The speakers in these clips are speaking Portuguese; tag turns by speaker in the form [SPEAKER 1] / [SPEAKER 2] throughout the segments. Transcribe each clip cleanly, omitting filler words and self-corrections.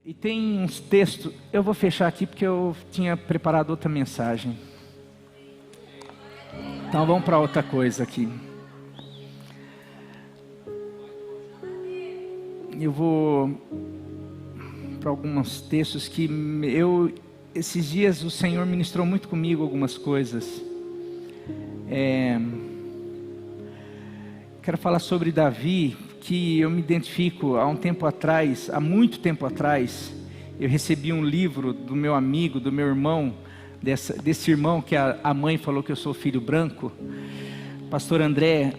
[SPEAKER 1] E tem uns textos, eu vou fechar aqui porque eu tinha preparado outra mensagem. Então vamos para outra coisa aqui. Eu vou para alguns textos que esses dias o Senhor ministrou muito comigo algumas coisas. Quero falar sobre Davi, que eu me identifico há muito tempo atrás, eu recebi um livro do meu amigo, do meu irmão, desse irmão que a mãe falou que eu sou filho branco, pastor André.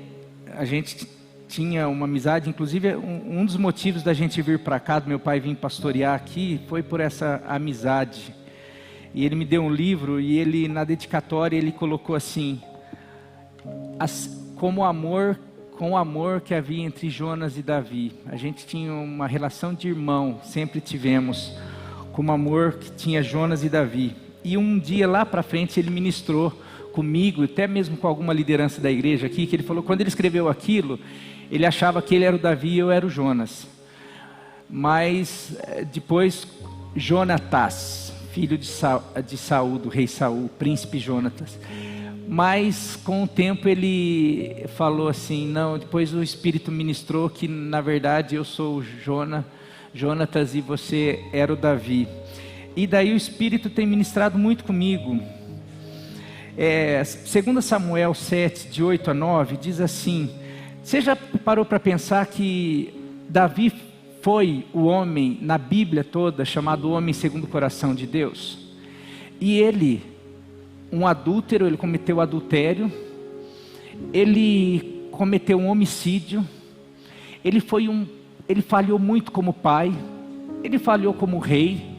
[SPEAKER 1] A gente tinha uma amizade, inclusive um dos motivos da gente vir para cá, do meu pai vir pastorear aqui, foi por essa amizade. E ele me deu um livro e ele, na dedicatória, ele colocou assim, com o amor que havia entre Jonas e Davi. A gente tinha uma relação de irmão, sempre tivemos, como amor que tinha Jonas e Davi. E um dia lá para frente ele ministrou comigo, até mesmo com alguma liderança da igreja aqui, que ele falou, quando ele escreveu aquilo, ele achava que ele era o Davi e eu era o Jonas. Mas depois, Jonatas, filho de Saul, do rei Saul, príncipe Jonatas. Mas com o tempo ele falou assim, não, depois o Espírito ministrou que na verdade eu sou o Jonatas e você era o Davi. E daí o Espírito tem ministrado muito comigo. 2 Samuel 7, de 8 a 9, diz assim, você já parou para pensar que Davi foi o homem na Bíblia toda chamado homem segundo o coração de Deus? E ele, um adúltero, ele cometeu adultério, ele cometeu um homicídio, ele falhou muito como pai, ele falhou como rei.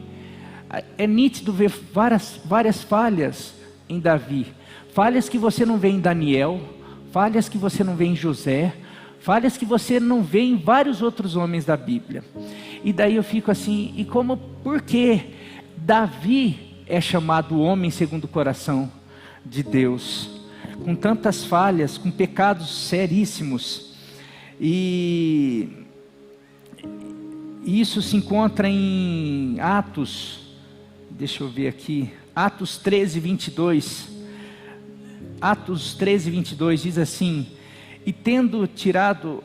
[SPEAKER 1] É nítido ver várias falhas em Davi, falhas que você não vê em Daniel, falhas que você não vê em José, falhas que você não vê em vários outros homens da Bíblia. E daí eu fico assim, por que Davi é chamado homem segundo o coração de Deus, com tantas falhas, com pecados seríssimos? E isso se encontra em Atos, deixa eu ver aqui, Atos 13, 22. Atos 13, 22 diz assim, e tendo tirado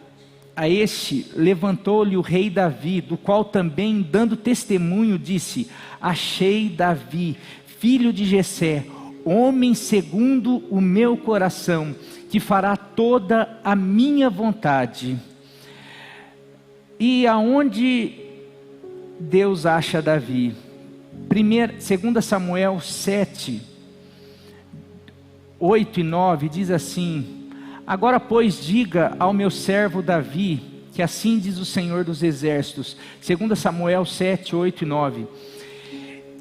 [SPEAKER 1] a este, levantou-lhe o rei Davi, do qual também, dando testemunho, disse, achei Davi, filho de Jessé, homem segundo o meu coração, que fará toda a minha vontade. E aonde Deus acha Davi? 2 Samuel 7, 8 e 9, diz assim, agora pois diga ao meu servo Davi, que assim diz o Senhor dos Exércitos, 2 Samuel 7, 8 e 9,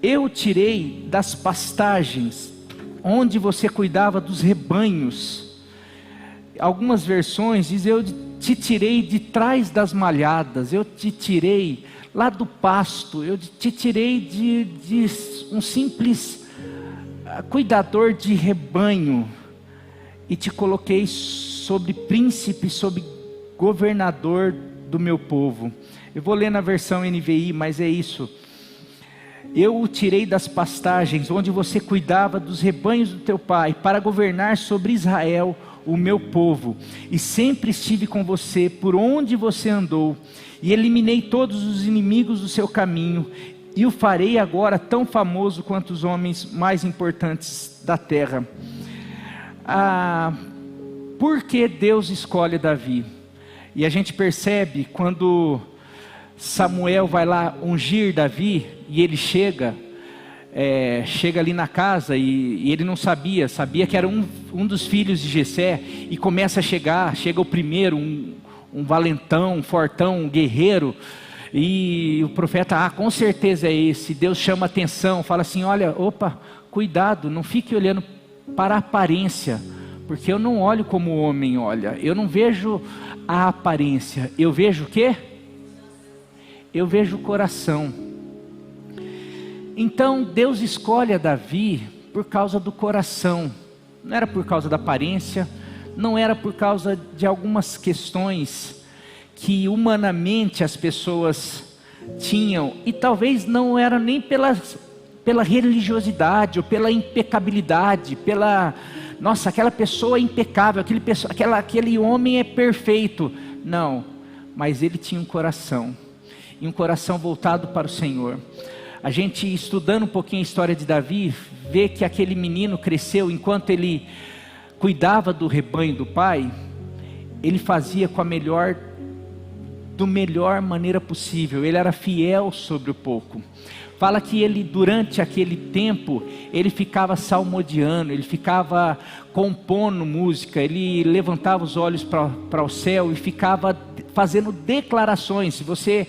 [SPEAKER 1] eu tirei das pastagens, onde você cuidava dos rebanhos. Algumas versões dizem, eu te tirei de trás das malhadas, eu te tirei lá do pasto, eu te tirei de um simples cuidador de rebanho, e te coloquei sobre príncipe, sobre governador do meu povo. Eu vou ler na versão NVI, mas é isso. Eu o tirei das pastagens, onde você cuidava dos rebanhos do teu pai, para governar sobre Israel, o meu povo, e sempre estive com você por onde você andou, e eliminei todos os inimigos do seu caminho, e o farei agora tão famoso quanto os homens mais importantes da terra. Por que Deus escolhe Davi? E a gente percebe quando Samuel vai lá ungir Davi, e ele chega ali na casa, e ele não sabia que era um dos filhos de Jessé, e começa a chega o primeiro, um valentão, um fortão, um guerreiro, e o profeta, com certeza é esse. Deus chama atenção, fala assim, olha, cuidado, não fique olhando para a aparência, porque eu não olho como o homem olha, eu não vejo a aparência, eu vejo o quê? Eu vejo o coração. Então Deus escolhe a Davi por causa do coração, não era por causa da aparência, não era por causa de algumas questões que humanamente as pessoas tinham, e talvez não era nem pela religiosidade, ou pela impecabilidade, nossa, aquela pessoa é impecável, aquele homem é perfeito. Não, mas ele tinha um coração, e um coração voltado para o Senhor. A gente, estudando um pouquinho a história de Davi, vê que aquele menino cresceu, enquanto ele cuidava do rebanho do pai, ele fazia com a melhor maneira possível, ele era fiel sobre o pouco. Fala que ele, durante aquele tempo, ele ficava salmodiando, ele ficava compondo música, ele levantava os olhos para o céu e ficava fazendo declarações. Se você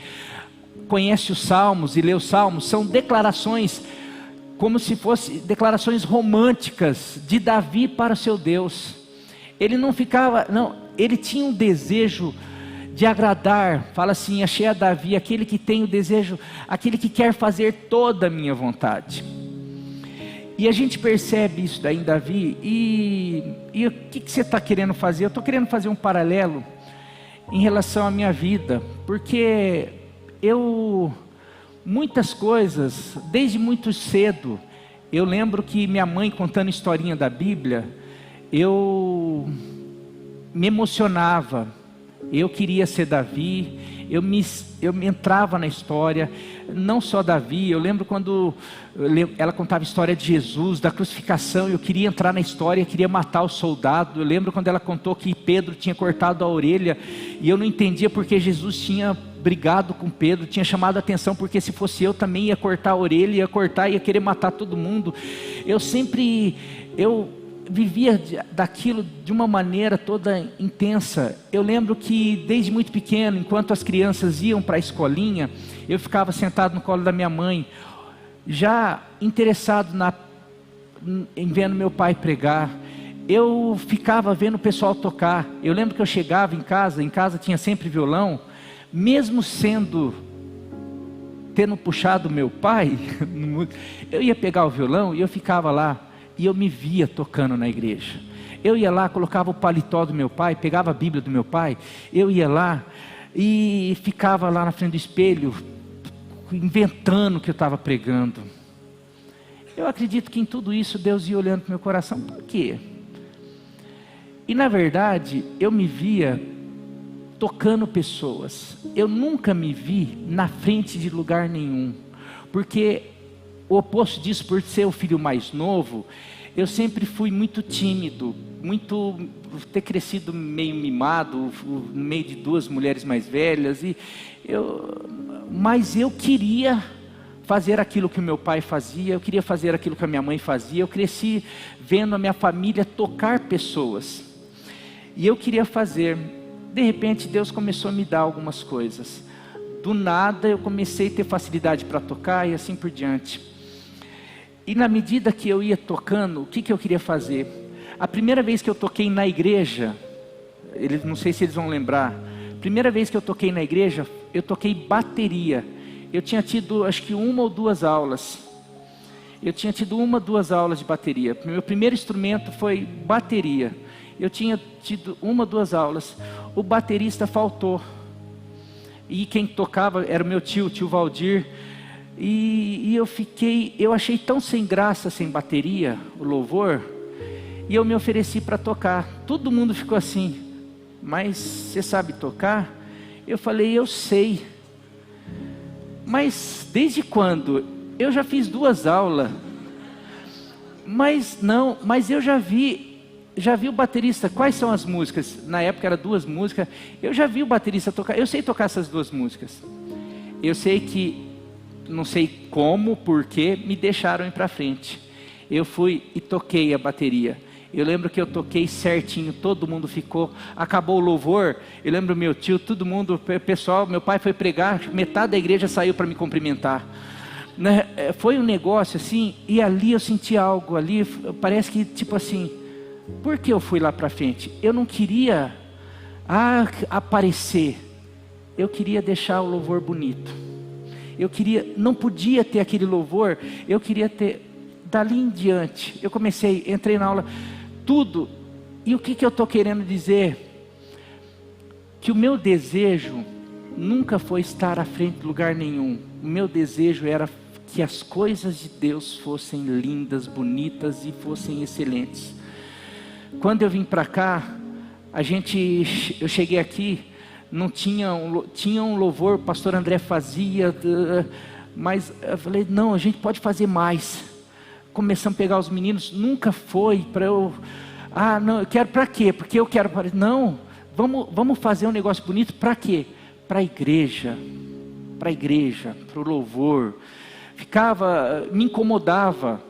[SPEAKER 1] conhece os Salmos e lê os Salmos, são declarações como se fossem declarações românticas de Davi para o seu Deus. Ele não ficava, não, ele tinha um desejo de agradar. Fala assim: achei a Davi, aquele que tem o desejo, aquele que quer fazer toda a minha vontade. E a gente percebe isso daí em Davi. E o que você está querendo fazer? Eu estou querendo fazer um paralelo em relação à minha vida, porque muitas coisas, desde muito cedo, eu lembro que minha mãe contando historinha da Bíblia, eu me emocionava, eu queria ser Davi, eu me entrava na história, não só Davi. Eu lembro quando ela contava a história de Jesus, da crucificação, eu queria entrar na história, queria matar o soldado. Eu lembro quando ela contou que Pedro tinha cortado a orelha, e eu não entendia porque Jesus tinha brigado com Pedro, tinha chamado a atenção, porque se fosse eu também ia cortar a orelha, ia querer matar todo mundo. Eu vivia daquilo de uma maneira toda intensa. Eu lembro que desde muito pequeno, enquanto as crianças iam para a escolinha, eu ficava sentado no colo da minha mãe, já interessado em vendo meu pai pregar. Eu ficava vendo o pessoal tocar. Eu lembro que eu chegava em casa tinha sempre violão, mesmo tendo puxado meu pai, eu ia pegar o violão e eu ficava lá, e eu me via tocando na igreja. Eu ia lá, colocava o paletó do meu pai, pegava a Bíblia do meu pai, eu ia lá e ficava lá na frente do espelho, inventando o que eu estava pregando. Eu acredito que em tudo isso Deus ia olhando para o meu coração. Por quê? E na verdade, eu me via tocando pessoas. Eu nunca me vi na frente de lugar nenhum, porque o oposto disso, por ser o filho mais novo, eu sempre fui muito tímido, ter crescido meio mimado, no meio de duas mulheres mais velhas, mas eu queria fazer aquilo que o meu pai fazia, eu queria fazer aquilo que a minha mãe fazia. Eu cresci vendo a minha família tocar pessoas, e eu queria fazer. De repente Deus começou a me dar algumas coisas, do nada eu comecei a ter facilidade para tocar e assim por diante. E na medida que eu ia tocando, o que eu queria fazer? A primeira vez que eu toquei na igreja, não sei se eles vão lembrar, primeira vez que eu toquei na igreja, eu toquei bateria. Eu tinha tido acho que 1 ou 2 aulas. Eu tinha tido 1 ou 2 aulas de bateria. Meu primeiro instrumento foi bateria. Eu tinha tido 1 ou 2 aulas. O baterista faltou, e quem tocava era o meu tio Valdir. E eu achei tão sem graça, sem bateria, o louvor, e eu me ofereci para tocar. Todo mundo ficou assim: mas você sabe tocar? Eu falei: eu sei. Mas desde quando? Eu já fiz 2 aulas. Mas eu já vi o baterista. Quais são as músicas? Na época era 2 músicas. Eu já vi o baterista tocar. Eu sei tocar essas 2 músicas. Eu sei que, não sei como, porque me deixaram ir para frente. Eu fui e toquei a bateria. Eu lembro que eu toquei certinho, todo mundo ficou. Acabou o louvor, eu lembro meu tio, todo mundo, pessoal, meu pai foi pregar, metade da igreja saiu para me cumprimentar. Foi um negócio assim, e ali eu senti algo, ali parece que tipo assim, por que eu fui lá para frente? Eu não queria aparecer, eu queria deixar o louvor bonito. Não podia ter aquele louvor, eu queria ter. Dali em diante, eu entrei na aula, tudo. E o que eu estou querendo dizer? Que o meu desejo nunca foi estar à frente de lugar nenhum. O meu desejo era que as coisas de Deus fossem lindas, bonitas e fossem excelentes. Quando eu vim para cá, eu cheguei aqui, não tinha um louvor, o pastor André fazia, mas eu falei, não, a gente pode fazer mais. Começamos a pegar os meninos, nunca foi para eu, não, eu quero para quê? Porque eu quero, não, vamos fazer um negócio bonito, para quê? Para a igreja, para o louvor. Me incomodava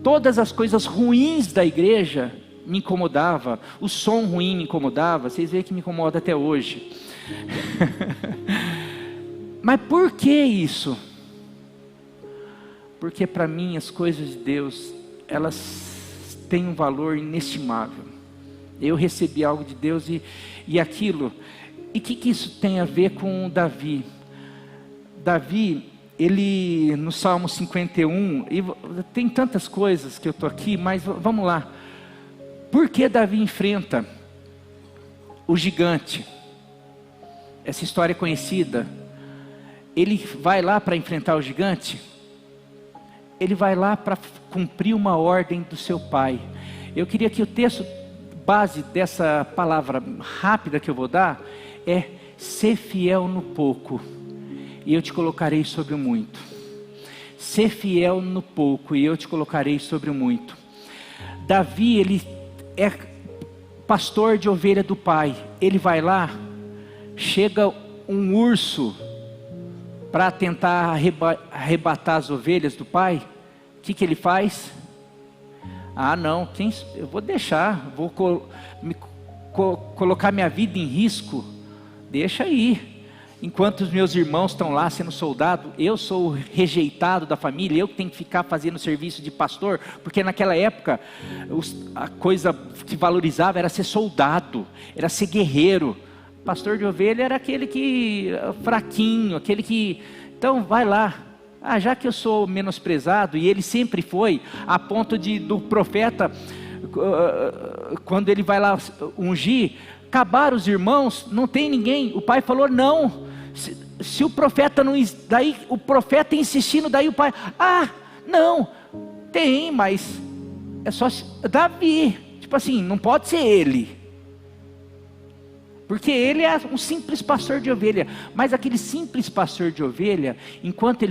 [SPEAKER 1] todas as coisas ruins da igreja, me incomodava, o som ruim me incomodava, vocês veem que me incomoda até hoje. Mas por que isso? Porque para mim as coisas de Deus, elas têm um valor inestimável. Eu recebi algo de Deus e aquilo. E o que isso tem a ver com Davi? Davi, ele no Salmo 51, e tem tantas coisas que eu estou aqui, mas vamos lá. Por que Davi enfrenta o gigante? Essa história é conhecida. Ele vai lá para enfrentar o gigante? Ele vai lá para cumprir uma ordem do seu pai. Eu queria que o texto base dessa palavra rápida que eu vou dar é: ser fiel no pouco e eu te colocarei sobre o muito. Ser fiel no pouco e eu te colocarei sobre o muito. Davi, ele é pastor de ovelha do pai. Ele vai lá, chega um urso para tentar arrebatar as ovelhas do pai. O que ele faz? Não, eu vou deixar, vou colocar minha vida em risco. Deixa aí. Enquanto os meus irmãos estão lá sendo soldado, eu sou o rejeitado da família, eu que tenho que ficar fazendo serviço de pastor, porque naquela época a coisa que valorizava era ser soldado, era ser guerreiro. Pastor de ovelha era aquele que fraquinho, aquele que, então vai lá. Já que eu sou menosprezado, e ele sempre foi, a ponto do profeta, quando ele vai lá ungir, acabaram os irmãos, não tem ninguém. O pai falou, não, se o profeta não, daí o profeta insistindo, daí o pai, não, tem, mas é só Davi, tipo assim, não pode ser ele, porque ele é um simples pastor de ovelha. Mas aquele simples pastor de ovelha, enquanto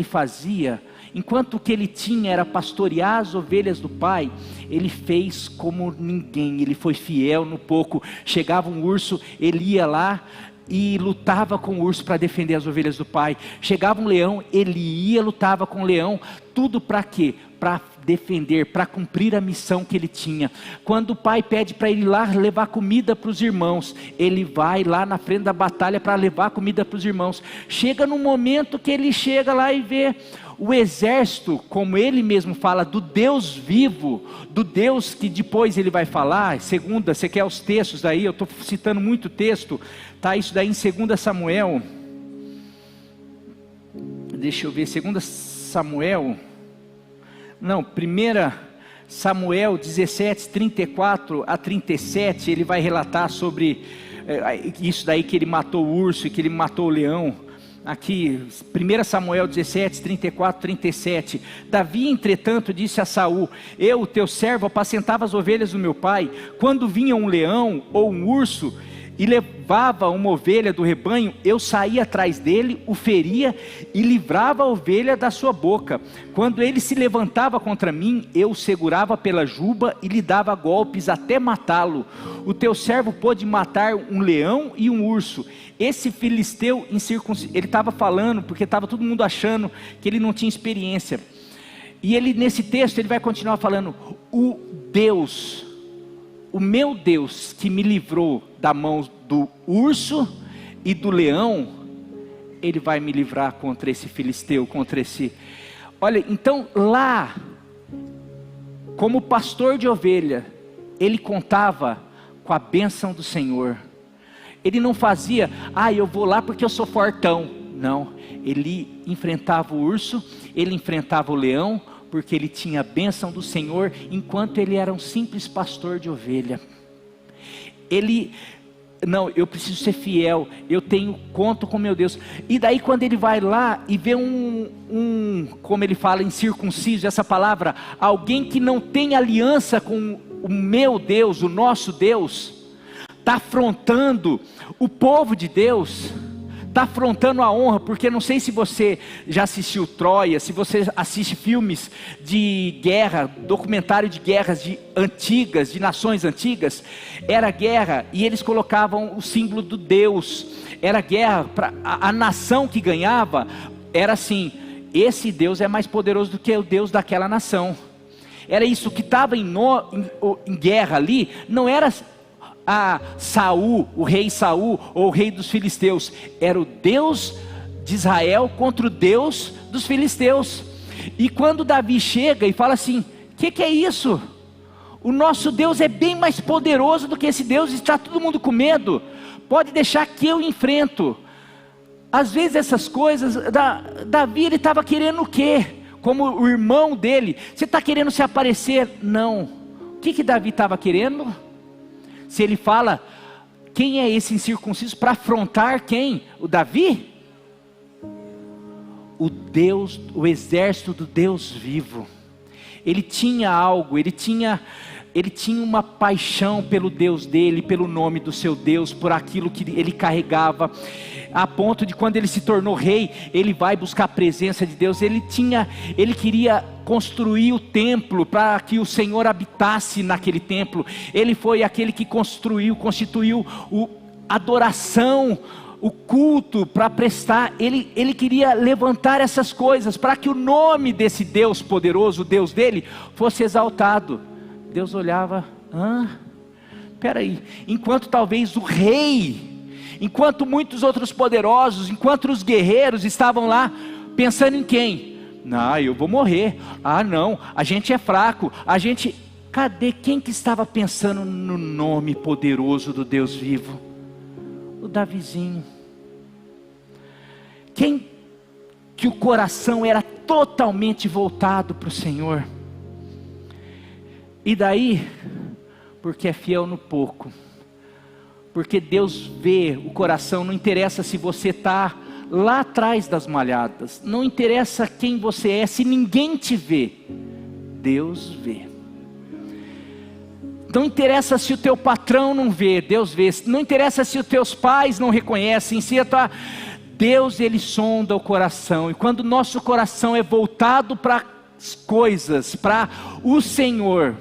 [SPEAKER 1] o que ele tinha era pastorear as ovelhas do pai, ele fez como ninguém, ele foi fiel no pouco. Chegava um urso, ele ia lá e lutava com o urso para defender as ovelhas do pai. Chegava um leão, ele ia, lutava com o leão. Tudo para quê? Para defender, para cumprir a missão que ele tinha. Quando o pai pede para ele ir lá levar comida para os irmãos, ele vai lá na frente da batalha para levar comida para os irmãos. Chega num momento que ele chega lá e vê o exército, como ele mesmo fala, do Deus vivo, do Deus que depois ele vai falar. Segunda, você quer os textos aí? Eu estou citando muito texto, tá? Isso daí em 2 Samuel, deixa eu ver, 2 Samuel, não, 1 Samuel 17, 34 a 37, ele vai relatar sobre isso daí, que ele matou o urso e que ele matou o leão. Aqui, 1 Samuel 17, 34, 37. Davi, entretanto, disse a Saul: eu, teu servo, apacentava as ovelhas do meu pai. Quando vinha um leão ou um urso e levava uma ovelha do rebanho, eu saía atrás dele, o feria e livrava a ovelha da sua boca. Quando ele se levantava contra mim, eu o segurava pela juba e lhe dava golpes até matá-lo. O teu servo pôde matar um leão e um urso. Esse filisteu incircunciso, ele estava falando porque estava todo mundo achando que ele não tinha experiência. E ele, nesse texto, ele vai continuar falando: o meu Deus que me livrou da mão do urso e do leão, ele vai me livrar contra esse filisteu, contra esse... Olha, então lá, como pastor de ovelha, ele contava com a bênção do Senhor. Ele não fazia, eu vou lá porque eu sou fortão. Não, ele enfrentava o urso, ele enfrentava o leão, porque ele tinha a bênção do Senhor, enquanto ele era um simples pastor de ovelha. Ele não, eu preciso ser fiel, eu conto com meu Deus. E daí quando ele vai lá e vê como ele fala, incircunciso, essa palavra, alguém que não tem aliança com o meu Deus, o nosso Deus, está afrontando o povo de Deus, está afrontando a honra, porque não sei se você já assistiu Troia, se você assiste filmes de guerra, documentário de guerras antigas, de nações antigas, era guerra, e eles colocavam o símbolo do Deus, era guerra, para a nação que ganhava, era assim, esse Deus é mais poderoso do que o Deus daquela nação, era isso, que estava em guerra ali, não era Saul, o rei Saul, ou o rei dos filisteus, era o Deus de Israel contra o Deus dos filisteus. E quando Davi chega e fala assim, que é isso? O nosso Deus é bem mais poderoso do que esse Deus, está todo mundo com medo, pode deixar que eu enfrento. Às vezes essas coisas, Davi ele estava querendo o quê? Como o irmão dele, você está querendo se aparecer? Não. O que Davi estava querendo? Se ele fala, quem é esse incircunciso para afrontar quem? O Davi? O Deus, o exército do Deus vivo. Ele tinha algo, ele tinha uma paixão pelo Deus dele, pelo nome do seu Deus, por aquilo que ele carregava, a ponto de quando ele se tornou rei, ele vai buscar a presença de Deus, ele queria construir o templo, para que o Senhor habitasse naquele templo, ele foi aquele que constituiu a adoração, o culto para prestar, ele queria levantar essas coisas, para que o nome desse Deus poderoso, o Deus dele, fosse exaltado. Deus olhava, peraí, enquanto talvez o rei, enquanto muitos outros poderosos, enquanto os guerreiros estavam lá, pensando em quem? Eu vou morrer, não, a gente é fraco, cadê quem que estava pensando no nome poderoso do Deus vivo? O Davizinho, quem que o coração era totalmente voltado para o Senhor, e daí, porque é fiel no pouco, porque Deus vê o coração, não interessa se você está lá atrás das malhadas, não interessa quem você é, se ninguém te vê, Deus vê. Não interessa se o teu patrão não vê, Deus vê. Não interessa se os teus pais não reconhecem, Deus ele sonda o coração, e quando o nosso coração é voltado para as coisas, para o Senhor,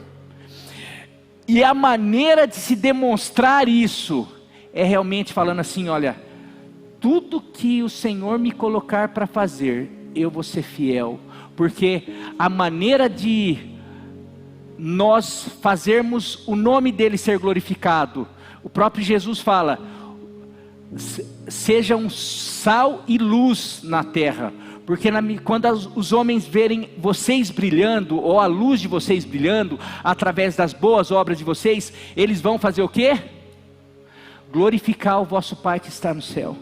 [SPEAKER 1] e a maneira de se demonstrar isso, é realmente falando assim, olha, tudo que o Senhor me colocar para fazer, eu vou ser fiel, porque a maneira de nós fazermos o nome dele ser glorificado, o próprio Jesus fala, sejam sal e luz na terra, porque quando os homens verem vocês brilhando, ou a luz de vocês brilhando, através das boas obras de vocês, eles vão fazer o quê? Glorificar o vosso Pai que está no céu.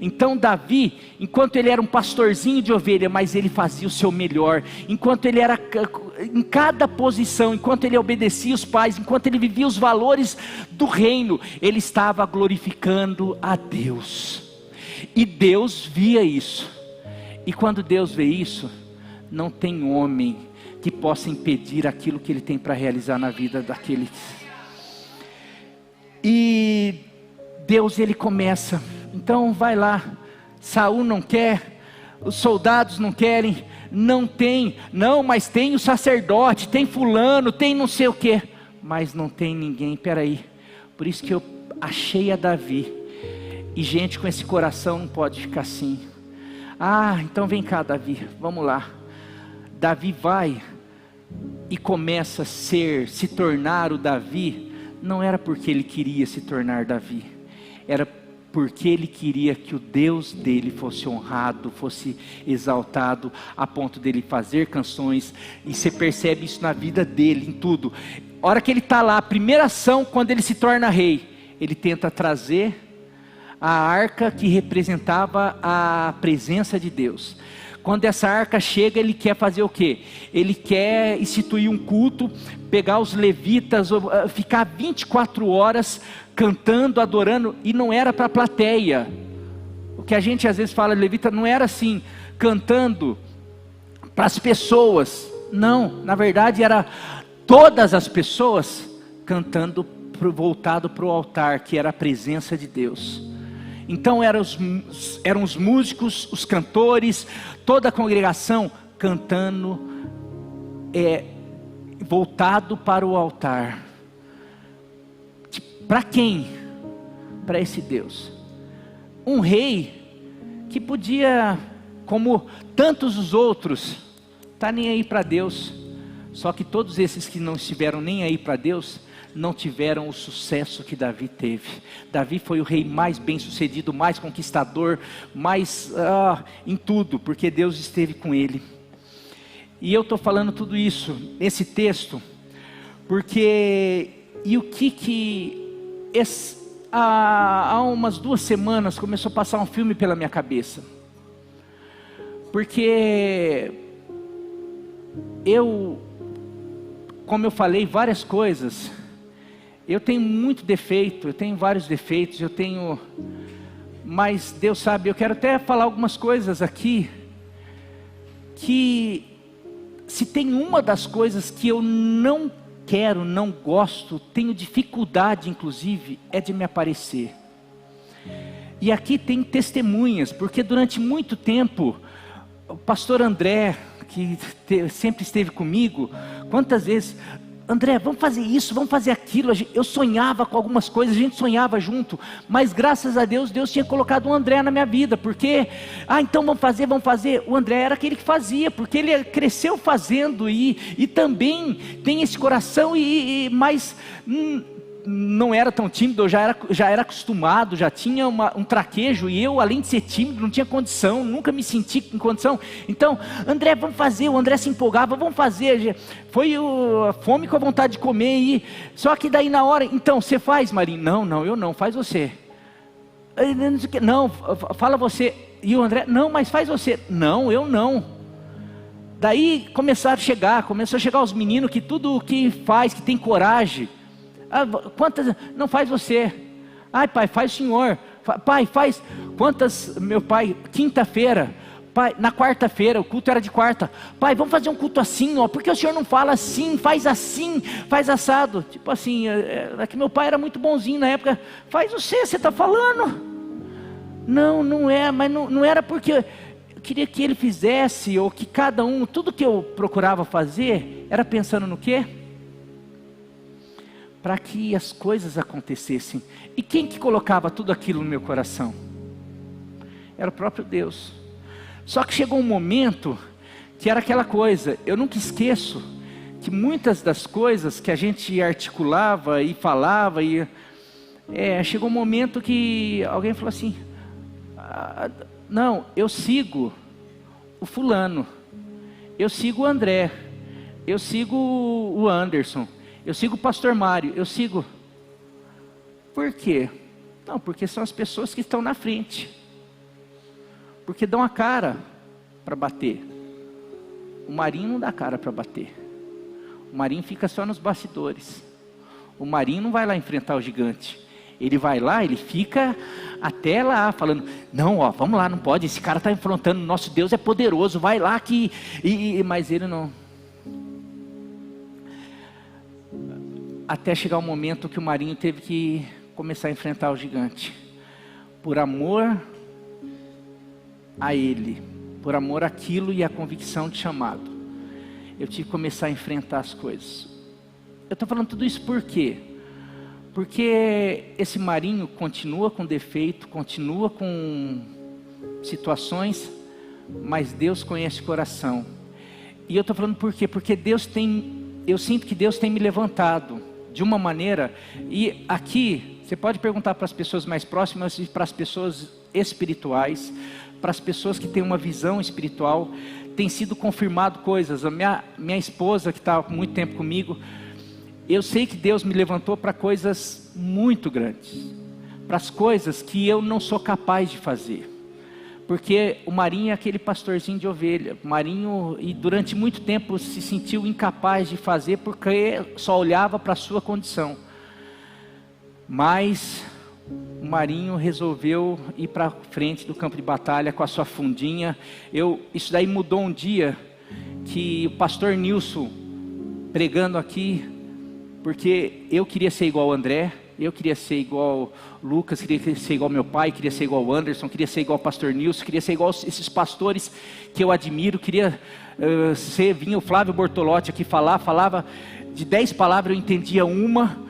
[SPEAKER 1] Então Davi, enquanto ele era um pastorzinho de ovelha, mas ele fazia o seu melhor, enquanto ele era em cada posição, enquanto ele obedecia os pais, enquanto ele vivia os valores do reino, ele estava glorificando a Deus, e Deus via isso, e quando Deus vê isso, não tem homem que possa impedir aquilo que ele tem para realizar na vida daqueles. E Deus ele começa, então vai lá, Saul não quer, os soldados não querem, mas tem o sacerdote, tem fulano, tem não sei o que, mas não tem ninguém, peraí, por isso que eu achei a Davi, e gente com esse coração não pode ficar assim, então vem cá Davi, vamos lá. Davi vai e começa a se tornar o Davi, não era porque ele queria se tornar Davi, era porque ele queria que o Deus dele fosse honrado, fosse exaltado, a ponto dele fazer canções, e você percebe isso na vida dele, em tudo. A hora que ele está lá, a primeira ação, quando ele se torna rei, ele tenta trazer a arca que representava a presença de Deus. quando essa arca chega, ele quer fazer o quê? Ele quer instituir um culto, pegar os levitas, ficar 24 horas cantando, adorando, e não era para a plateia. O que a gente às vezes fala de levita, não era assim, cantando para as pessoas. Não, na verdade era todas as pessoas cantando voltado para o altar, que era a presença de Deus. Então eram os músicos, os cantores, toda a congregação cantando, voltado para o altar. Para quem? Para esse Deus. Um rei que podia, como tantos os outros, tá nem aí para Deus. Só que todos esses que não estiveram nem aí para Deus, não tiveram o sucesso que Davi teve. Davi foi o rei mais bem sucedido, mais conquistador, mais em tudo, porque Deus esteve com ele. E eu estou falando tudo isso nesse texto, porque há umas 2 semanas começou a passar um filme pela minha cabeça, porque como eu falei várias coisas, eu tenho muito defeito, eu tenho vários defeitos, mas Deus sabe, eu quero até falar algumas coisas aqui, que se tem uma das coisas que eu não quero, não gosto, tenho dificuldade inclusive, é de me aparecer. E aqui tem testemunhas, porque durante muito tempo, o pastor André, que sempre esteve comigo, quantas vezes... André, vamos fazer isso, vamos fazer aquilo. Eu sonhava com algumas coisas, a gente sonhava junto, mas graças a Deus, Deus tinha colocado um André na minha vida, porque, então vamos fazer. O André era aquele que fazia, porque ele cresceu fazendo, e também tem esse coração, mas não era tão tímido, eu já era acostumado, já tinha um traquejo, e eu, além de ser tímido, não tinha condição, nunca me senti em condição. Então, André, vamos fazer. O André se empolgava, vamos fazer. Foi a fome com a vontade de comer, só que daí na hora, então, você faz, Marinho? Não, eu não, faz você. Não, fala você. E o André, não, mas faz você. Não, eu não. Daí começou a chegar os meninos que tudo que faz, que tem coragem. Quantas? Não, faz você. Ai, pai, faz o senhor. Pai, faz. Quantas? Meu pai, quinta-feira. Pai, na quarta-feira, o culto era de quarta. Pai, vamos fazer um culto assim, porque o senhor não fala assim, faz assado. Tipo assim, que meu pai era muito bonzinho na época. Faz você está falando? Não é, mas não era porque eu queria que ele fizesse, ou que cada um, tudo que eu procurava fazer, era pensando no quê? Para que as coisas acontecessem. E quem que colocava tudo aquilo no meu coração? Era o próprio Deus. Só que chegou um momento que era aquela coisa, eu nunca esqueço que muitas das coisas que a gente articulava e falava, chegou um momento que alguém falou assim, não, eu sigo o fulano, eu sigo o André, eu sigo o Anderson, eu sigo o pastor Mário, eu sigo. Por quê? Não, porque são as pessoas que estão na frente. Porque dão a cara para bater. O Marinho não dá cara para bater. O Marinho fica só nos bastidores. O Marinho não vai lá enfrentar o gigante. Ele vai lá, ele fica até lá falando, não, vamos lá, não pode, esse cara está enfrentando, nosso Deus é poderoso, vai lá que... mas ele não... Até chegar o momento que o Marinho teve que começar a enfrentar o gigante. Por amor a ele, por amor àquilo e à convicção de chamado, eu tive que começar a enfrentar as coisas. Eu estou falando tudo isso por quê? Porque esse Marinho continua com defeito, continua com situações, mas Deus conhece o coração. E eu estou falando por quê? Porque eu sinto que Deus tem me levantado de uma maneira, e aqui, você pode perguntar para as pessoas mais próximas e para as pessoas espirituais, para as pessoas que têm uma visão espiritual, tem sido confirmado coisas. A minha esposa, que está há muito tempo comigo, eu sei que Deus me levantou para coisas muito grandes, para as coisas que eu não sou capaz de fazer, porque o Marinho é aquele pastorzinho de ovelha. O Marinho, e durante muito tempo se sentiu incapaz de fazer, porque só olhava para a sua condição. Mas o Marinho resolveu ir para frente do campo de batalha com a sua fundinha. Isso daí mudou um dia, que o pastor Nilson, pregando aqui, porque eu queria ser igual ao André, eu queria ser igual ao Lucas, queria ser igual ao meu pai, queria ser igual ao Anderson, queria ser igual ao pastor Nilson, queria ser igual a esses pastores que eu admiro, queria vinha o Flávio Bortolotti aqui falava de 10 palavras eu entendia uma,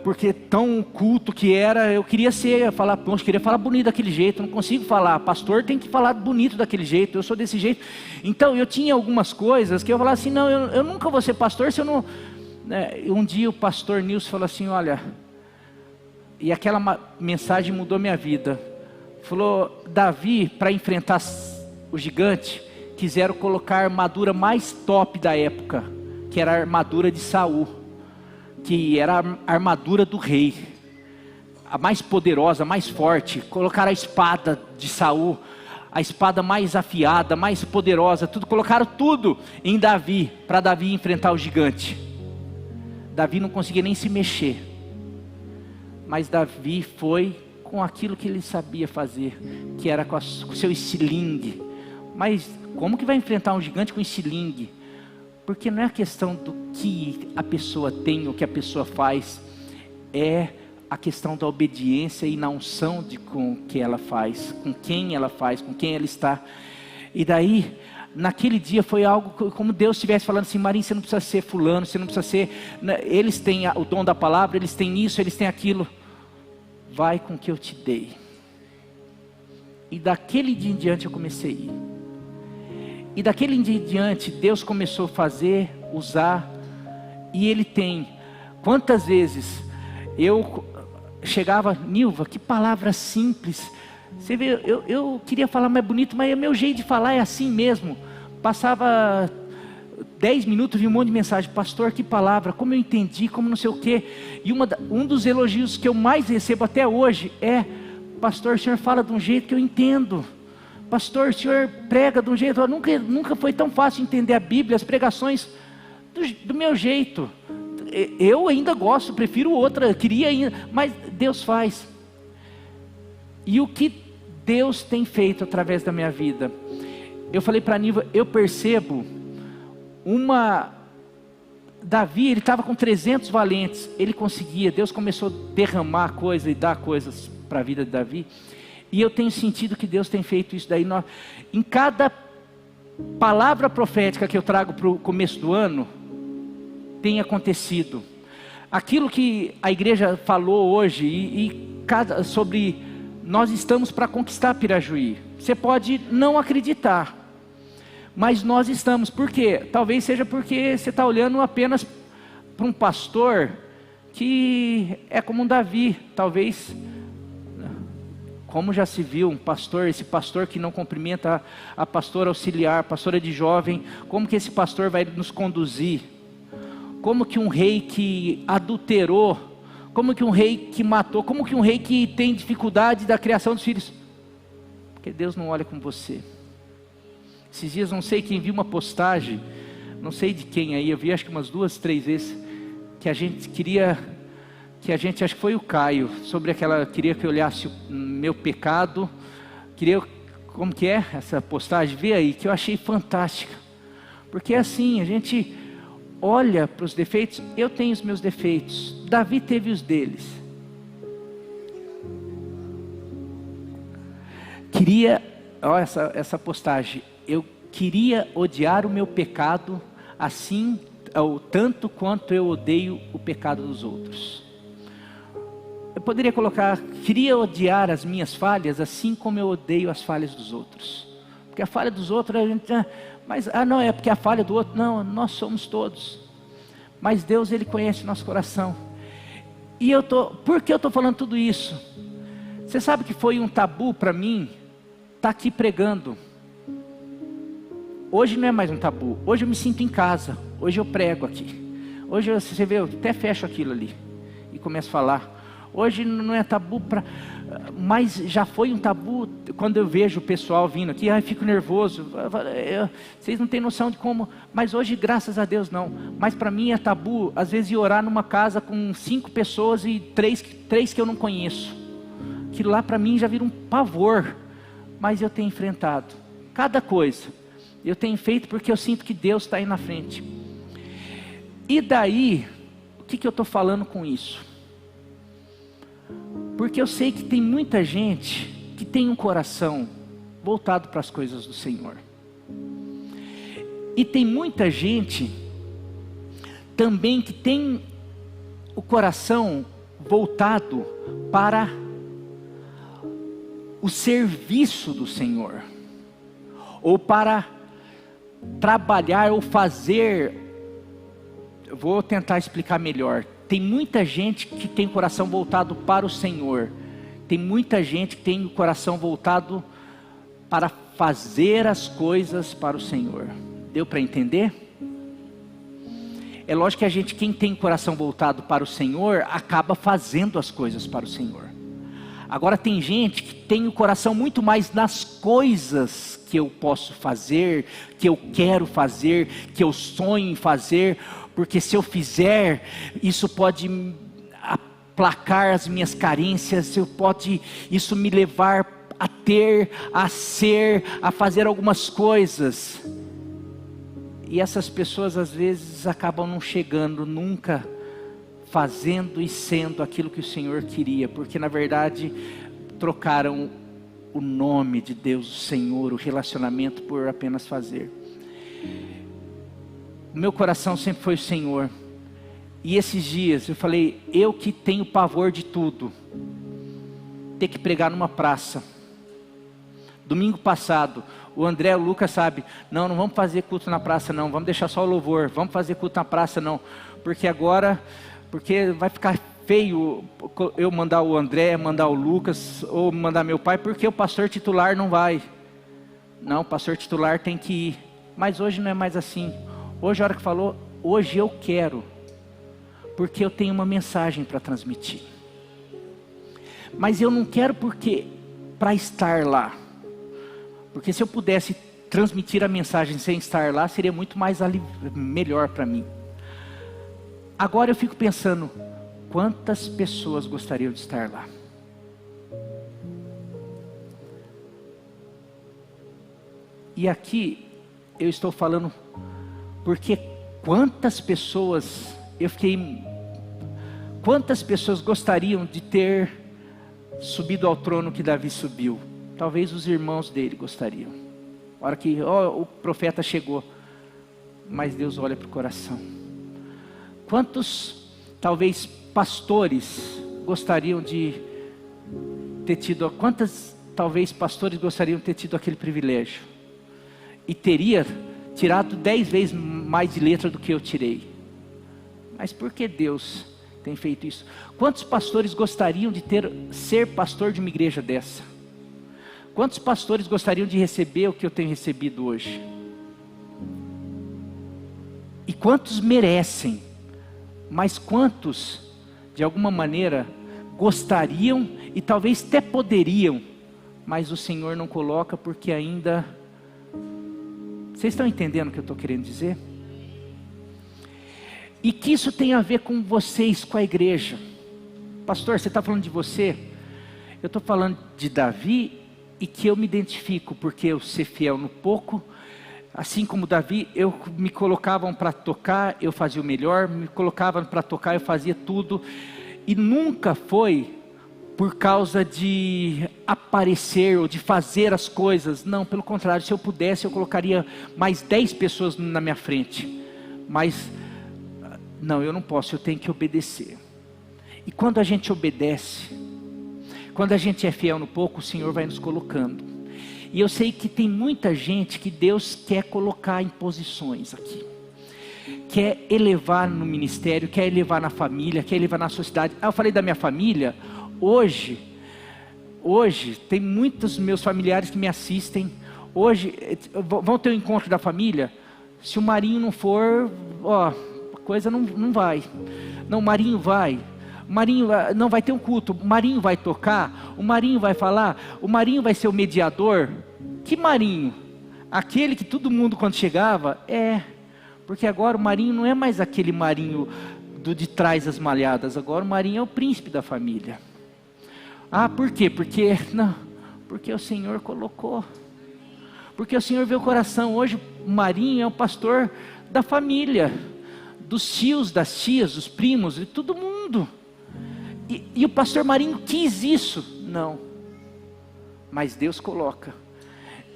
[SPEAKER 1] porque tão culto que era, eu queria queria falar bonito daquele jeito, não consigo falar, pastor tem que falar bonito daquele jeito, eu sou desse jeito. Então eu tinha algumas coisas que eu falava assim, não, eu nunca vou ser pastor se eu não... Um dia o pastor Nilson falou assim, olha, e aquela mensagem mudou minha vida. Falou, Davi, para enfrentar o gigante, quiseram colocar a armadura mais top da época, que era a armadura de Saul, que era a armadura do rei, a mais poderosa, mais forte. Colocaram a espada de Saul, a espada mais afiada, mais poderosa, colocaram tudo em Davi, para Davi enfrentar o gigante. Davi não conseguia nem se mexer, mas Davi foi com aquilo que ele sabia fazer, que era com o seu estilingue. Mas como que vai enfrentar um gigante com estilingue? Porque não é a questão do que a pessoa tem, o que a pessoa faz, é a questão da obediência e na unção com o que ela faz, com quem ela faz, com quem ela está. E daí, naquele dia foi algo como Deus estivesse falando assim, Marinho, você não precisa ser fulano, você não precisa ser... Eles têm o dom da palavra, eles têm isso, eles têm aquilo. Vai com o que eu te dei. E daquele dia em diante eu comecei a ir. E daquele dia em diante Deus começou a fazer, usar. E Ele tem. Quantas vezes eu chegava, Nilva, que palavra simples. Você vê, eu queria falar mais bonito, mas o meu jeito de falar é assim mesmo. Passava 10 minutos, vi um monte de mensagem, pastor, que palavra, como eu entendi, como não sei o quê. E um dos elogios que eu mais recebo até hoje é, pastor, o senhor fala de um jeito que eu entendo. Pastor, o senhor prega de um jeito, nunca foi tão fácil entender a Bíblia, as pregações do meu jeito. Eu ainda gosto, prefiro outra, queria ainda, mas Deus faz. E o que Deus tem feito através da minha vida? Eu falei para a Niva, eu percebo Davi, ele estava com 300 valentes, ele conseguia, Deus começou a derramar coisas e dar coisas para a vida de Davi, e eu tenho sentido que Deus tem feito isso daí, em cada palavra profética que eu trago para o começo do ano, tem acontecido, aquilo que a igreja falou hoje, sobre, nós estamos para conquistar Pirajuí, você pode não acreditar, mas nós estamos, por quê? Talvez seja porque você está olhando apenas para um pastor que é como um Davi, talvez, como já se viu, esse pastor que não cumprimenta a pastora auxiliar, a pastora de jovem, como que esse pastor vai nos conduzir? Como que um rei que adulterou, como que um rei que matou, como que um rei que tem dificuldade da criação dos filhos? Porque Deus não olha com você. Esses dias não sei quem viu uma postagem, não sei de quem aí, eu vi acho que umas 2, 3 vezes, que a gente acho que foi o Caio, queria que eu olhasse o meu pecado, como que é essa postagem? Vê aí, que eu achei fantástica, porque é assim, a gente olha para os defeitos, eu tenho os meus defeitos, Davi teve os deles, olha essa postagem, eu queria odiar o meu pecado, assim, tanto quanto eu odeio o pecado dos outros. Eu poderia colocar, queria odiar as minhas falhas, assim como eu odeio as falhas dos outros. Porque a falha dos outros, a gente, não, é porque a falha do outro, não, nós somos todos. Mas Deus, Ele conhece o nosso coração. E por que eu estou falando tudo isso? Você sabe que foi um tabu para mim, estar aqui pregando. Hoje não é mais um tabu, hoje eu me sinto em casa, hoje eu prego aqui. Hoje você vê, eu até fecho aquilo ali e começo a falar. Hoje não é tabu Mas já foi um tabu. Quando eu vejo o pessoal vindo aqui, eu fico nervoso. Vocês não têm noção de como. Mas hoje, graças a Deus, não. Mas para mim é tabu, às vezes, ir orar numa casa com 5 pessoas e três que eu não conheço. Aquilo lá para mim já vira um pavor. Mas eu tenho enfrentado cada coisa. Eu tenho feito porque eu sinto que Deus está aí na frente. E daí, o que eu estou falando com isso? Porque eu sei que tem muita gente que tem um coração voltado para as coisas do Senhor. E tem muita gente também que tem o coração voltado para o serviço do Senhor. Ou para trabalhar ou fazer. Eu vou tentar explicar melhor. Tem muita gente que tem o coração voltado para o Senhor. Tem muita gente que tem o coração voltado para fazer as coisas para o Senhor. Deu para entender? É lógico que a gente, quem tem o coração voltado para o Senhor, acaba fazendo as coisas para o Senhor. Agora tem gente que tem o coração muito mais nas coisas que eu posso fazer, que eu quero fazer, que eu sonho em fazer, porque se eu fizer, isso pode aplacar as minhas carências, isso me levar a ter, a ser, a fazer algumas coisas. E essas pessoas às vezes acabam não chegando nunca, fazendo e sendo aquilo que o Senhor queria, porque na verdade trocaram o nome de Deus, o Senhor, o relacionamento por apenas fazer. O meu coração sempre foi o Senhor. E esses dias eu falei, eu que tenho pavor de tudo, ter que pregar numa praça. Domingo passado, o André e o Lucas sabe, não vamos fazer culto na praça não, vamos deixar só o louvor, vamos fazer culto na praça não, porque vai ficar feio eu mandar o André, mandar o Lucas, ou mandar meu pai, porque o pastor titular não vai. Não, o pastor titular tem que ir. Mas hoje não é mais assim. Hoje a hora que falou, hoje eu quero, porque eu tenho uma mensagem para transmitir. Mas eu não quero para estar lá. Porque se eu pudesse transmitir a mensagem sem estar lá, seria muito mais melhor para mim. Agora eu fico pensando, quantas pessoas gostariam de estar lá? E aqui eu estou falando porque quantas pessoas gostariam de ter subido ao trono que Davi subiu? Talvez os irmãos dele gostariam. A hora que o profeta chegou, mas Deus olha para o coração. Quantos, talvez pastores gostariam de ter tido, talvez pastores gostariam de ter tido aquele privilégio? E teria tirado 10 vezes mais de letra do que eu tirei. Mas por que Deus tem feito isso? Quantos pastores gostariam de ser pastor de uma igreja dessa? Quantos pastores gostariam de receber o que eu tenho recebido hoje? E quantos merecem? Mas quantos, de alguma maneira, gostariam e talvez até poderiam, mas o Senhor não coloca porque ainda... Vocês estão entendendo o que eu estou querendo dizer? E que isso tem a ver com vocês, com a igreja. Pastor, você está falando de você? Eu estou falando de Davi e que eu me identifico, porque eu ser fiel no pouco, assim como Davi, me colocavam para tocar, eu fazia o melhor, me colocavam para tocar, eu fazia tudo, e nunca foi por causa de aparecer ou de fazer as coisas, não, pelo contrário, se eu pudesse eu colocaria mais 10 pessoas na minha frente, mas não, eu não posso, eu tenho que obedecer. E quando a gente obedece, quando a gente é fiel no pouco, o Senhor vai nos colocando. E eu sei que tem muita gente que Deus quer colocar em posições aqui, quer elevar no ministério, quer elevar na família, quer elevar na sociedade. Eu falei da minha família. Hoje tem muitos meus familiares que me assistem. Hoje vão ter um encontro da família. Se o Marinho não for, a coisa não vai. Não, o Marinho vai. O Marinho não vai ter um culto, o Marinho vai tocar, o Marinho vai falar, o Marinho vai ser o mediador. Que Marinho? Aquele que todo mundo quando chegava, porque agora o Marinho não é mais aquele Marinho do de trás das malhadas, agora o Marinho é o príncipe da família. Por quê? Porque o Senhor colocou. Porque o Senhor vê o coração. Hoje o Marinho é o pastor da família, dos tios, das tias, dos primos, de todo mundo. E o pastor Marinho quis isso? Não. Mas Deus coloca.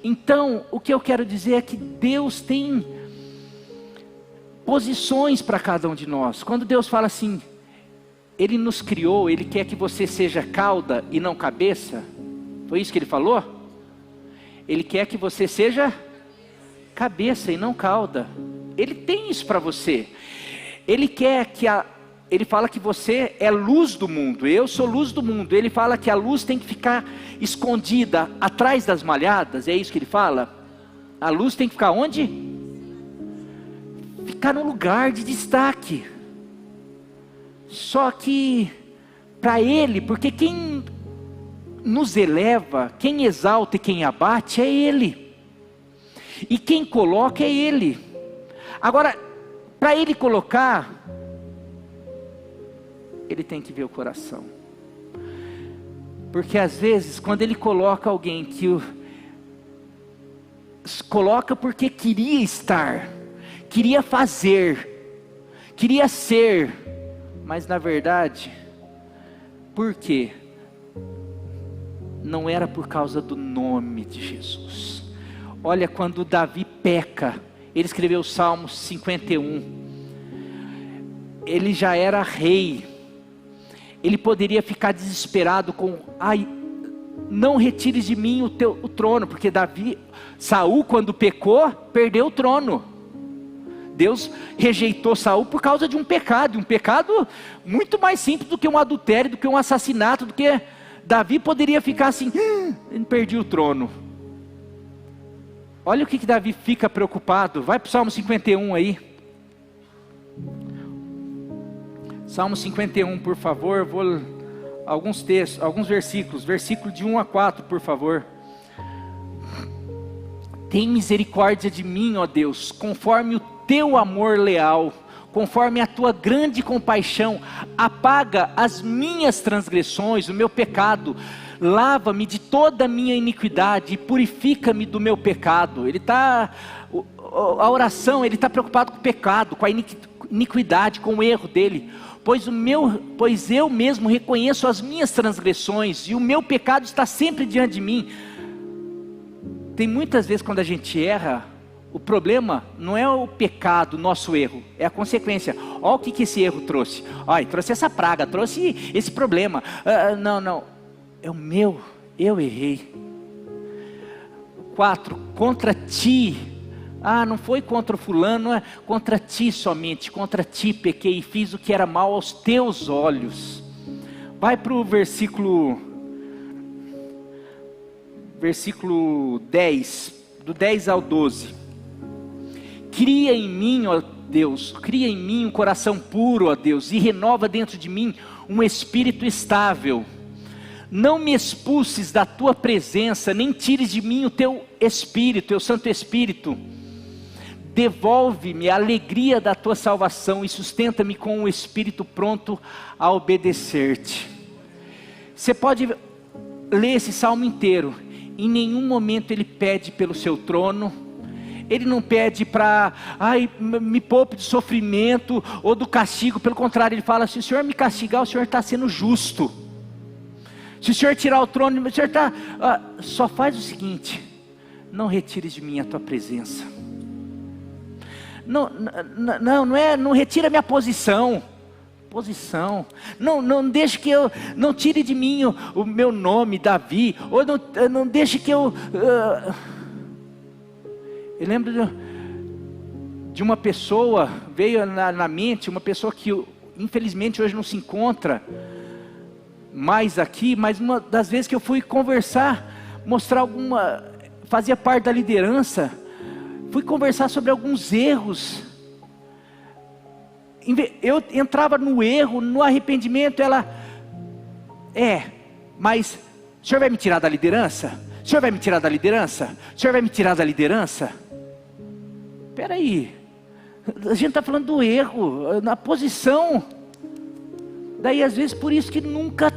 [SPEAKER 1] Então, o que eu quero dizer é que Deus tem posições para cada um de nós. Quando Deus fala assim, Ele nos criou, Ele quer que você seja cauda e não cabeça. Foi isso que Ele falou? Ele quer que você seja cabeça e não cauda. Ele tem isso para você. Ele quer que Ele fala que você é luz do mundo. Eu sou luz do mundo. Ele fala que a luz tem que ficar escondida atrás das malhadas. É isso que Ele fala? A luz tem que ficar onde? Ficar no lugar de destaque. Só que para Ele, porque quem nos eleva, quem exalta e quem abate é Ele. E quem coloca é Ele. Agora, para Ele colocar, Ele tem que ver o coração. Porque às vezes, quando Ele coloca alguém que coloca porque queria estar, queria fazer, queria ser, mas na verdade, por quê? Não era por causa do nome de Jesus. Olha, quando Davi peca, ele escreveu o Salmo 51, ele já era rei, ele poderia ficar desesperado com, não retires de mim o trono, porque Saul quando pecou, perdeu o trono. Deus rejeitou Saul por causa de um pecado muito mais simples do que um adultério, do que um assassinato, do que Davi poderia ficar assim, perdi o trono. Olha o que Davi fica preocupado. Vai para o Salmo 51 aí. Salmo 51, por favor. Vou alguns textos, alguns versículos. Versículo de 1 a 4, por favor. Tem misericórdia de mim, ó Deus, conforme o teu amor leal, conforme a tua grande compaixão. Apaga as minhas transgressões, o meu pecado. Lava-me de toda a minha iniquidade e purifica-me do meu pecado. A oração, ele está preocupado com o pecado, com a iniquidade, com o erro dele. Pois eu mesmo reconheço as minhas transgressões e o meu pecado está sempre diante de mim. Tem muitas vezes quando a gente erra, o problema não é o pecado, o nosso erro, é a consequência. Olha o que esse erro trouxe. Trouxe essa praga, trouxe esse problema. Não. É o meu, eu errei. 4, contra ti. Não foi contra o fulano, não é contra ti somente. Contra ti pequei e fiz o que era mal aos teus olhos. Vai para o versículo 10, do 10 ao 12. Cria em mim, ó Deus, cria em mim um coração puro, ó Deus, e renova dentro de mim um espírito estável. Não me expulses da tua presença, nem tires de mim o teu Espírito, teu Santo Espírito. Devolve-me a alegria da tua salvação e sustenta-me com o espírito pronto a obedecer-te. Você pode ler esse salmo inteiro. Em nenhum momento ele pede pelo seu trono. Ele não pede para, me poupe de sofrimento ou do castigo. Pelo contrário, ele fala, se o Senhor me castigar, o Senhor está sendo justo. Se o Senhor tirar o trono, o Senhor está... só faz o seguinte, não retires de mim a tua presença. Não retira minha posição. Não deixe que eu... Não tire de mim o meu nome, Davi. Ou não deixe que eu... Eu lembro de uma pessoa, veio na mente, uma pessoa que infelizmente hoje não se encontra mais aqui, mas uma das vezes que eu fui conversar, fazia parte da liderança, fui conversar sobre alguns erros eu entrava no erro, no arrependimento, ela, mas o senhor vai me tirar da liderança? O senhor vai me tirar da liderança? O senhor vai me tirar da liderança? Espera aí, a gente está falando do erro, na posição. Daí às vezes por isso que nunca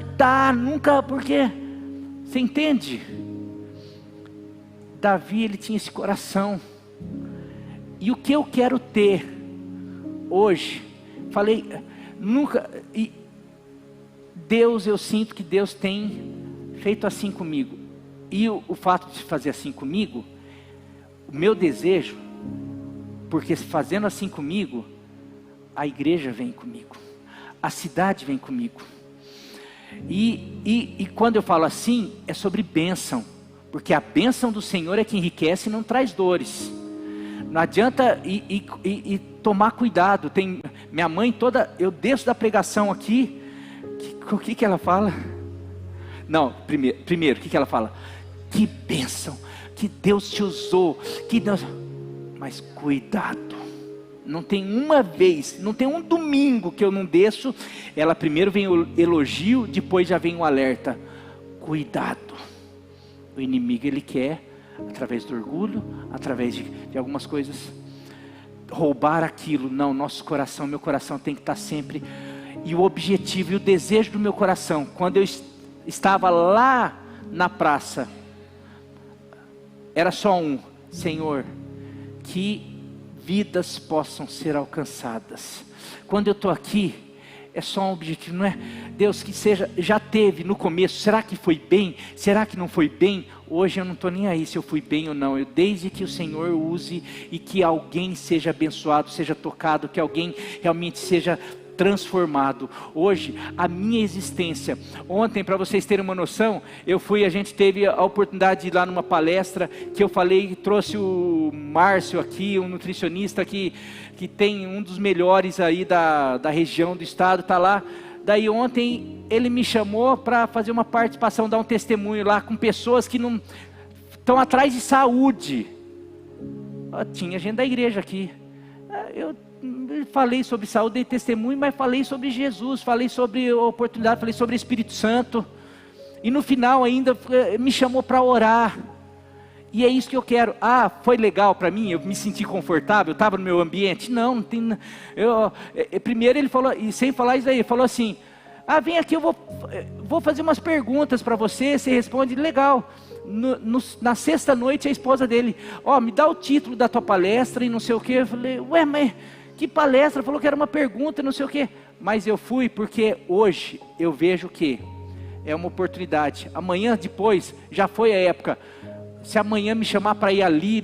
[SPEAKER 1] porque, você entende? Davi, ele tinha esse coração. E o que eu quero ter hoje, falei, nunca, e Deus, eu sinto que Deus tem feito assim comigo. E o fato de fazer assim comigo, o meu desejo, porque fazendo assim comigo, a igreja vem comigo, a cidade vem comigo. E quando eu falo assim, é sobre bênção, porque a bênção do Senhor é que enriquece e não traz dores. Não adianta e tomar cuidado. Tem minha mãe toda, eu desço da pregação aqui, o que ela fala? Não, primeiro, o que ela fala? Que bênção, que Deus te usou, que Deus... Mas cuidado, não tem uma vez, não tem um domingo que eu não desço, ela primeiro vem o elogio, depois já vem o alerta. Cuidado, o inimigo ele quer, através do orgulho, através de algumas coisas, roubar aquilo. Não, nosso coração, meu coração tem que estar sempre, e o objetivo e o desejo do meu coração, quando eu estava lá na praça, era só Senhor, que vidas possam ser alcançadas. Quando eu estou aqui, é só um objetivo, não é? Deus, que seja, já teve no começo, será que foi bem? Será que não foi bem? Hoje eu não estou nem aí se eu fui bem ou não, desde que o Senhor use e que alguém seja abençoado, seja tocado, que alguém realmente seja transformado. Hoje, a minha existência, ontem, para vocês terem uma noção, a gente teve a oportunidade de ir lá numa palestra, que eu falei, trouxe o Márcio aqui, um nutricionista que tem um dos melhores aí da região do estado, está lá. Daí ontem ele me chamou para fazer uma participação, dar um testemunho lá com pessoas que não estão atrás de saúde. Tinha gente da igreja aqui. Eu falei sobre saúde, dei testemunho, mas falei sobre Jesus, falei sobre a oportunidade, falei sobre o Espírito Santo. E no final ainda me chamou para orar. E é isso que eu quero. Foi legal para mim, eu me senti confortável, estava no meu ambiente? Não tem. Primeiro ele falou, e sem falar isso aí, ele falou assim: vem aqui, eu vou fazer umas perguntas para você responde. Legal. Na sexta noite a esposa dele, me dá o título da tua palestra e não sei o que. Eu falei, mas que palestra? Falou que era uma pergunta, não sei o que. Mas eu fui porque hoje eu vejo que é uma oportunidade. Amanhã depois, já foi a época. Se amanhã me chamar para ir ali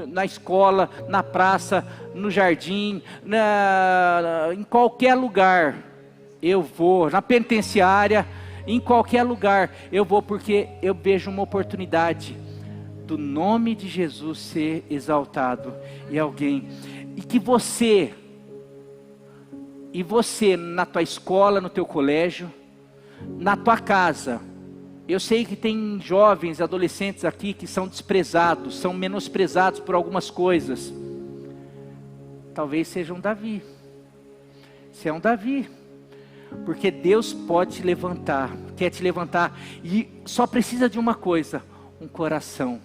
[SPEAKER 1] na escola, na praça, no jardim, em qualquer lugar, eu vou, na penitenciária, em qualquer lugar, eu vou, porque eu vejo uma oportunidade do nome de Jesus ser exaltado, e alguém, e que você, na tua escola, no teu colégio, na tua casa, eu sei que tem jovens, adolescentes aqui que são desprezados, são menosprezados por algumas coisas. Talvez seja um Davi. Você é um Davi. Porque Deus pode te levantar, quer te levantar. E só precisa de uma coisa: um coração.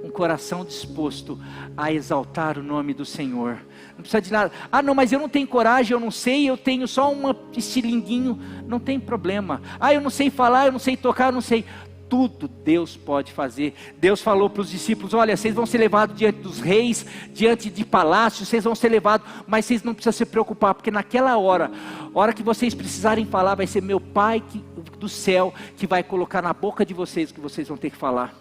[SPEAKER 1] Um coração disposto a exaltar o nome do Senhor. Não precisa de nada. Não, mas eu não tenho coragem, eu não sei, eu tenho só um estilinguinho. Não tem problema. Eu não sei falar, eu não sei tocar, eu não sei. Tudo Deus pode fazer. Deus falou para os discípulos: olha, vocês vão ser levados diante dos reis, diante de palácios, vocês vão ser levados, mas vocês não precisam se preocupar, porque naquela hora que vocês precisarem falar, vai ser meu Pai do céu que vai colocar na boca de vocês o que vocês vão ter que falar.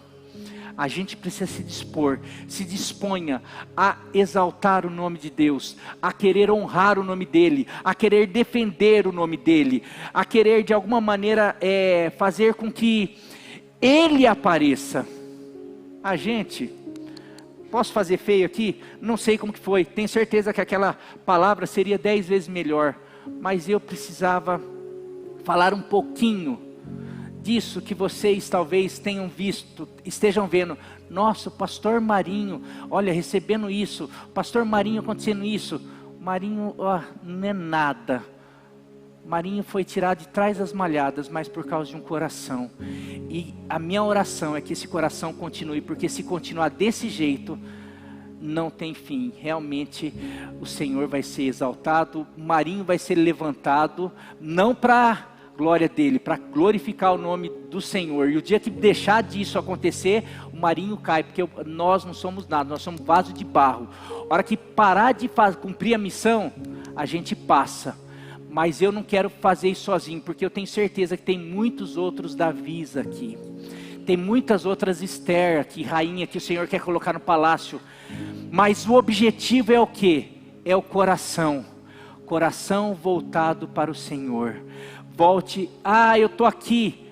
[SPEAKER 1] A gente precisa se dispor, se disponha a exaltar o nome de Deus, a querer honrar o nome dEle, a querer defender o nome dEle, a querer de alguma maneira fazer com que Ele apareça. A gente, posso fazer feio aqui? Não sei como que foi, tenho certeza que aquela palavra seria 10 vezes melhor, mas eu precisava falar um pouquinho disso que vocês talvez tenham visto, estejam vendo. Nossa, o pastor Marinho, olha, recebendo isso, pastor Marinho acontecendo isso. Marinho, não é nada. Marinho foi tirado de trás das malhadas, mas por causa de um coração. E a minha oração é que esse coração continue, porque se continuar desse jeito, não tem fim. Realmente o Senhor vai ser exaltado, Marinho vai ser levantado, não para glória dele, para glorificar o nome do Senhor. E o dia que deixar disso acontecer, o Marinho cai, porque nós não somos nada, nós somos vaso de barro. A hora que parar de cumprir a missão, a gente passa. Mas eu não quero fazer isso sozinho, porque eu tenho certeza que tem muitos outros Davis aqui. Tem muitas outras Esther aqui, rainha, que o Senhor quer colocar no palácio. Mas o objetivo é o quê? É o coração. Coração voltado para o Senhor. Volte, eu estou aqui.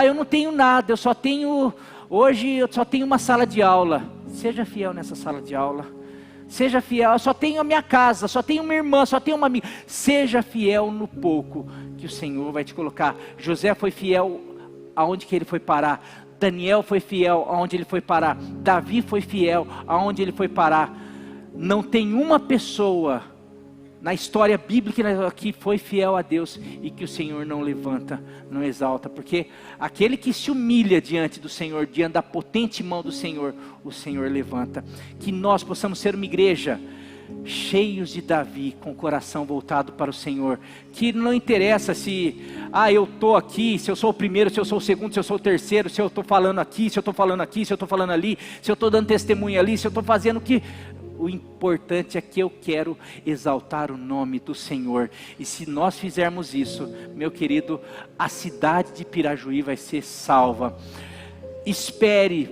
[SPEAKER 1] Eu não tenho nada, hoje eu só tenho uma sala de aula. Seja fiel nessa sala de aula. Seja fiel, eu só tenho a minha casa, só tenho uma irmã, só tenho uma amiga. Seja fiel no pouco que o Senhor vai te colocar. José foi fiel aonde que ele foi parar. Daniel foi fiel aonde ele foi parar. Davi foi fiel aonde ele foi parar. Não tem uma pessoa na história bíblica que foi fiel a Deus e que o Senhor não levanta, não exalta. Porque aquele que se humilha diante do Senhor, diante da potente mão do Senhor, o Senhor levanta. Que nós possamos ser uma igreja cheios de Davi, com o coração voltado para o Senhor. Que não interessa se eu estou aqui, se eu sou o primeiro, se eu sou o segundo, se eu sou o terceiro, se eu estou falando aqui, se eu estou falando aqui, se eu estou falando ali, se eu estou dando testemunho ali, se eu estou fazendo o que... O importante é que eu quero exaltar o nome do Senhor. E se nós fizermos isso, meu querido, a cidade de Pirajuí vai ser salva. Espere,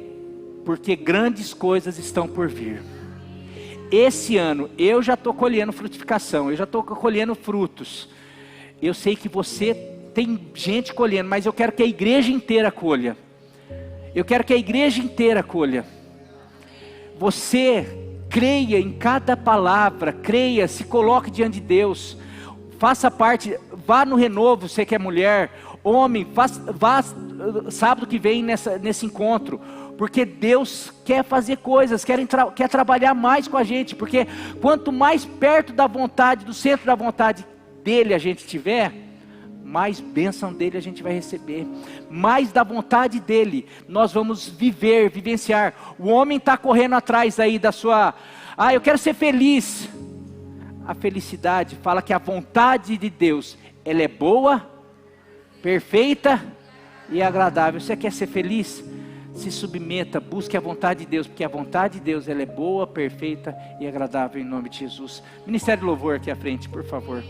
[SPEAKER 1] porque grandes coisas estão por vir. Esse ano, eu já estou colhendo frutificação, eu já estou colhendo frutos. Eu sei que você tem gente colhendo, mas eu quero que a igreja inteira colha. Eu quero que a igreja inteira colha. Você... creia em cada palavra, creia, se coloque diante de Deus, faça parte, vá no Renovo, você que é mulher, homem, vá sábado que vem nesse encontro, porque Deus quer fazer coisas, quer trabalhar mais com a gente, porque quanto mais perto da vontade, do centro da vontade dele a gente tiver, mais bênção dele a gente vai receber, mais da vontade dele, nós vamos vivenciar. O homem está correndo atrás aí da sua, eu quero ser feliz. A felicidade fala que a vontade de Deus, ela é boa, perfeita e agradável. Você quer ser feliz? Se submeta, busque a vontade de Deus, porque a vontade de Deus, ela é boa, perfeita e agradável, em nome de Jesus. Ministério de Louvor aqui à frente, por favor.